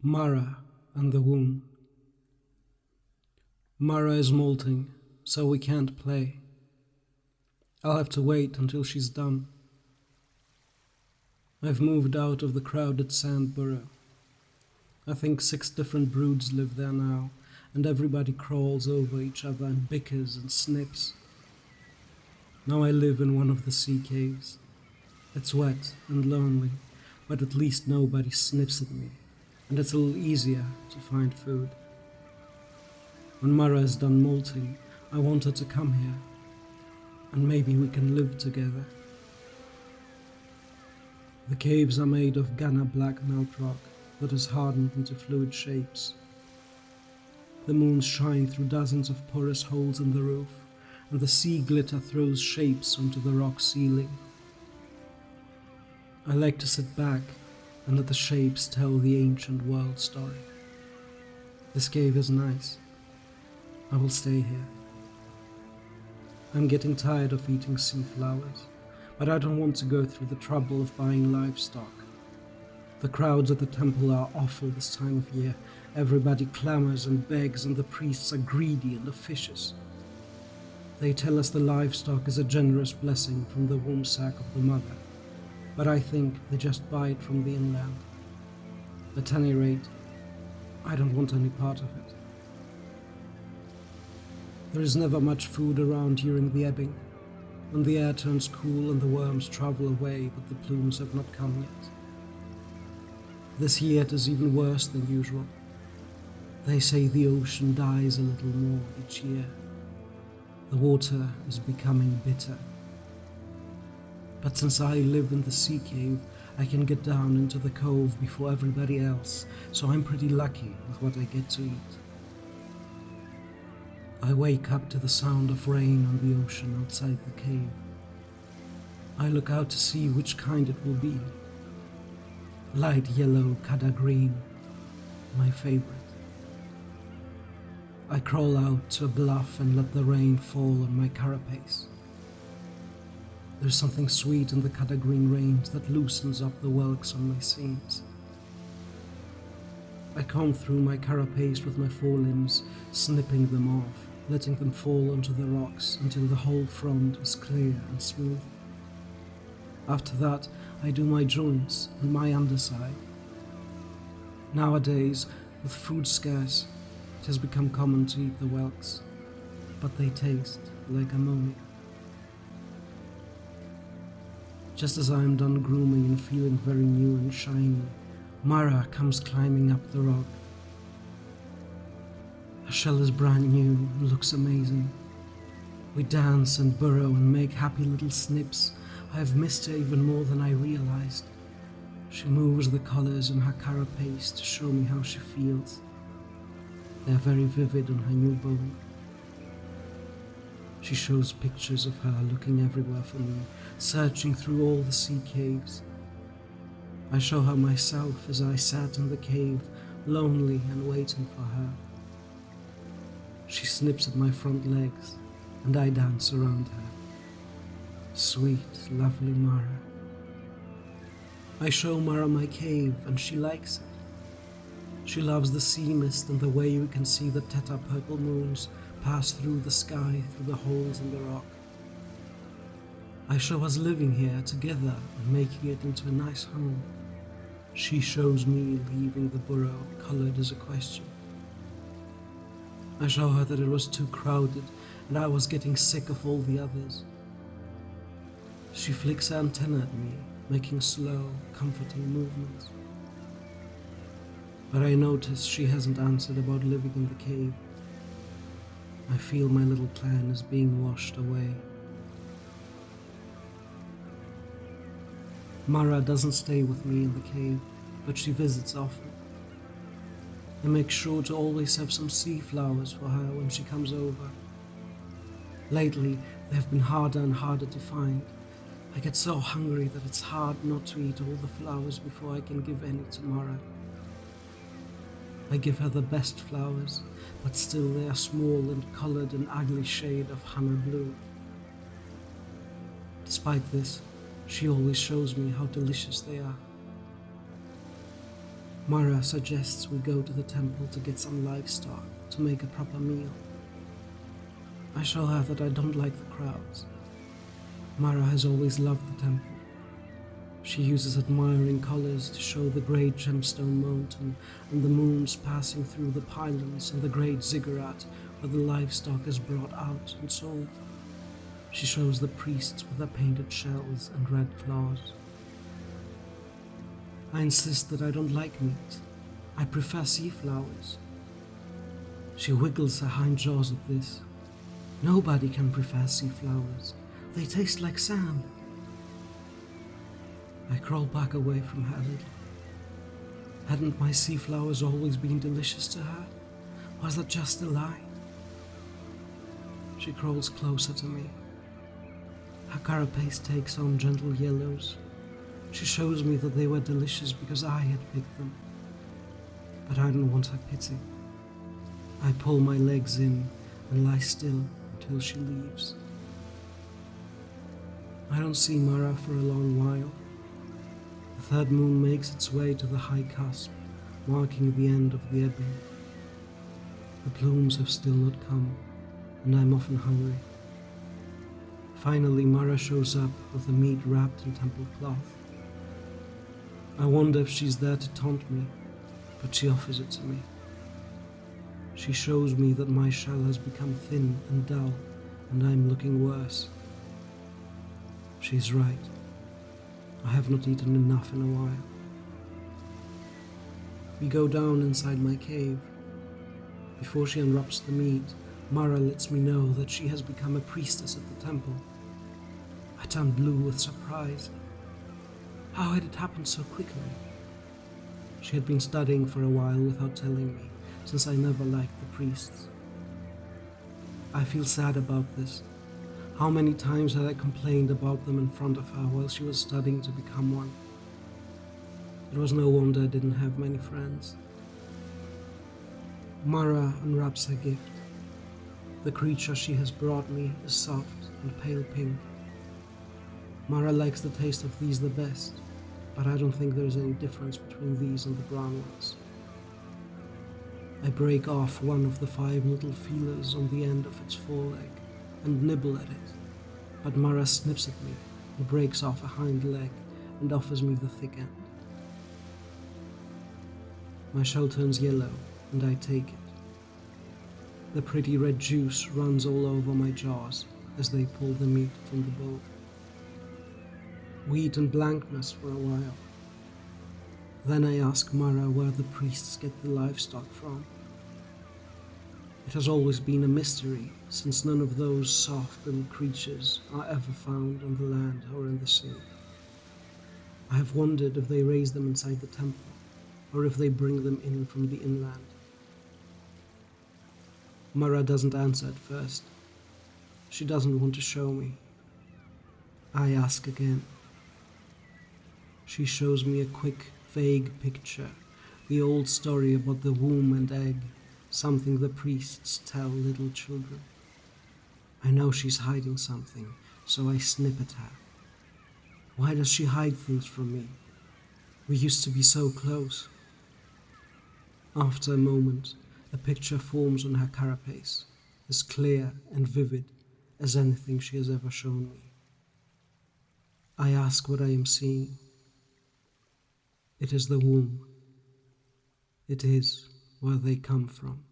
Mara and the womb. Mara is molting, so we can't play. I'll have to wait until she's done. I've moved out of the crowded sand burrow. I think 6 different broods live there now, and everybody crawls over each other and bickers and snips. Now I live in one of the sea caves. It's wet and lonely, but at least nobody snips at me, and it's a little easier to find food. When Mara is done molting, I want her to come here, and maybe we can live together. The caves are made of Ghana black melt rock that has hardened into fluid shapes. The moons shine through dozens of porous holes in the roof, and the sea glitter throws shapes onto the rock ceiling. I like to sit back and let the shapes tell the ancient world story. This cave is nice. I will stay here. I'm getting tired of eating sea flowers, but I don't want to go through the trouble of buying livestock. The crowds at the temple are awful this time of year. Everybody clamors and begs, and the priests are greedy and officious. They tell us the livestock is a generous blessing from the womb sac of the mother, but I think they just buy it from the inland. At any rate, I don't want any part of it. There is never much food around during the ebbing, when the air turns cool and the worms travel away, but the plumes have not come yet. This year it is even worse than usual. They say the ocean dies a little more each year. The water is becoming bitter. But since I live in the sea cave, I can get down into the cove before everybody else, so I'm pretty lucky with what I get to eat. I wake up to the sound of rain on the ocean outside the cave. I look out to see which kind it will be. Light yellow Kada green, my favorite. I crawl out to a bluff and let the rain fall on my carapace. There's something sweet in the Kada green range that loosens up the whelks on my seams. I comb through my carapace with my forelimbs, snipping them off, letting them fall onto the rocks until the whole front is clear and smooth. After that, I do my joints and my underside. Nowadays, with food scarce, it has become common to eat the whelks, but they taste like ammonia. Just as I am done grooming and feeling very new and shiny, Mara comes climbing up the rock. Her shell is brand new and looks amazing. We dance and burrow and make happy little snips. I have missed her even more than I realized. She moves the colors in her carapace to show me how she feels. They are very vivid on her new bone. She shows pictures of her looking everywhere for me, searching through all the sea caves. I show her myself as I sat in the cave, lonely and waiting for her. She snips at my front legs, and I dance around her. Sweet, lovely Mara. I show Mara my cave, and she likes it. She loves the sea mist and the way we can see the Theta purple moons pass through the sky through the holes in the rock. I show us living here together and making it into a nice home. She shows me leaving the burrow, colored as a question. I show her that it was too crowded and I was getting sick of all the others. She flicks her antenna at me, making slow, comforting movements. But I notice she hasn't answered about living in the cave. I feel my little plan is being washed away. Mara doesn't stay with me in the cave, but she visits often. I make sure to always have some sea flowers for her when she comes over. Lately, they have been harder and harder to find. I get so hungry that it's hard not to eat all the flowers before I can give any to Mara. I give her the best flowers, but still they are small and colored an ugly shade of hammer blue. Despite this, she always shows me how delicious they are. Mara suggests we go to the temple to get some livestock to make a proper meal. I show her that I don't like the crowds. Mara has always loved the temple. She uses admiring colors to show the great gemstone mountain and the moons passing through the pylons and the great ziggurat where the livestock is brought out and sold. She shows the priests with their painted shells and red claws. I insist that I don't like meat. I prefer sea flowers. She wiggles her hind jaws at this. Nobody can prefer sea flowers. They taste like sand. I crawl back away from her a little. Hadn't my sea flowers always been delicious to her? Was that just a lie? She crawls closer to me. Her carapace takes on gentle yellows. She shows me that they were delicious because I had picked them. But I don't want her pity. I pull my legs in and lie still until she leaves. I don't see Mara for a long while. The third moon makes its way to the high cusp, marking the end of the ebbing. The plumes have still not come, and I'm often hungry. Finally, Mara shows up with the meat wrapped in temple cloth. I wonder if she's there to taunt me, but she offers it to me. She shows me that my shell has become thin and dull, and I'm looking worse. She's right. I have not eaten enough in a while. We go down inside my cave. Before she unwraps the meat, Mara lets me know that she has become a priestess at the temple. I turn blue with surprise. How had it happened so quickly? She had been studying for a while without telling me, since I never liked the priests. I feel sad about this. How many times had I complained about them in front of her while she was studying to become one? It was no wonder I didn't have many friends. Mara unwraps her gift. The creature she has brought me is soft and pale pink. Mara likes the taste of these the best, but I don't think there is any difference between these and the brown ones. I break off one of the 5 little feelers on the end of its foreleg and nibble at it, but Mara snips at me and breaks off a hind leg and offers me the thick end. My shell turns yellow and I take it. The pretty red juice runs all over my jaws as they pull the meat from the bowl. We eat in blankness for a while. Then I ask Mara where the priests get the livestock from. It has always been a mystery, since none of those soft little creatures are ever found on the land or in the sea. I have wondered if they raise them inside the temple, or if they bring them in from the inland. Mara doesn't answer at first. She doesn't want to show me. I ask again. She shows me a quick, vague picture, the old story about the womb and egg, something the priests tell little children. I know she's hiding something, so I snip at her. Why does she hide things from me? We used to be so close. After a moment, a picture forms on her carapace, as clear and vivid as anything she has ever shown me. I ask what I am seeing. It is the womb. It is where they come from.